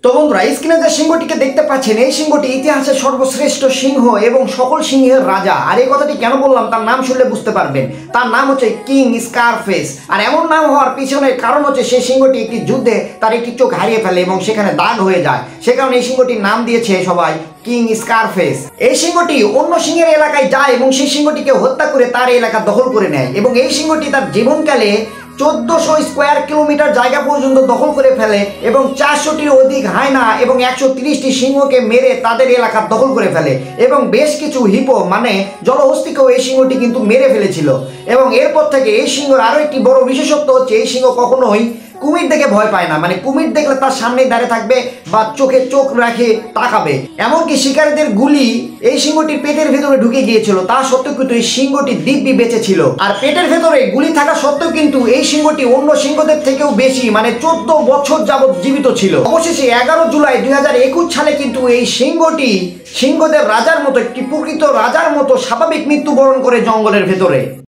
তো বন্ধুরা, স্ক্রিনে যে সিংহটিকে দেখতে পাচ্ছেন, এই সিংহটি ইতিহাসের সর্বশ্রেষ্ঠ সিংহ এবং সকল সিংহের রাজা। আর এই কথাটি কেন বললাম তার নাম শুনলে বুঝতে পারবেন। তার নাম হচ্ছে কিং স্কারফেস। আর এমন নাম হওয়ার পিছনের কারণ হচ্ছে সেই সিংহটি একটি যুদ্ধে তার একটি চোখ হারিয়ে ফেলে এবং সেখানে দাগ হয়ে যায়। সে কারণে এই সিংহটির নাম দিয়েছে সবাই কিং স্কারফেস। এই সিংহটি অন্য সিংহের এলাকায় যায় এবং সেই সিংহটিকে হত্যা করে তার এলাকা দখল করে নেয় এবং এই সিংহটি তার জীবনকালে 1400 স্কোয়ার কিলোমিটার জায়গা পর্যন্ত দখল করে ফেলে এবং 400টির অধিক হায়না এবং 130টি সিংহকে মেরে তাদের এলাকা দখল করে ফেলে এবং বেশ কিছু হিপো মানে জলহস্তিকেও এই সিংহটি কিন্তু মেরে ফেলেছিল। এবং এরপর থেকে এই সিংহর আরও একটি বড় বিশেষত্ব হচ্ছে এই সিংহ কখনোই কুমির দেখে ভয় পায় না। মানে কুমির দেখলে তার সামনে দাঁড়িয়ে থাকবে বা চোখে চোখ রাখে তাকাবে। এমনকি শিকারীদের গুলি এই সিংহটির পেটের ভেতরে ঢুকে গিয়েছিল, তা সত্ত্বেও কিন্তু এই সিংহটি দিব্যি বেঁচে ছিল। আর পেটের ভেতরে গুলি থাকা সত্ত্বেও কিন্তু এই সিংহটি অন্য সিংহদের থেকেও বেশি মানে 14 বছর যাবৎ জীবিত ছিল। অবশেষে 11 জুলাই 2021 সালে কিন্তু এই সিংহটি সিংহদের রাজার মতো একটি প্রকৃত রাজার মতো স্বাভাবিক মৃত্যুবরণ করে জঙ্গলের ভেতরে।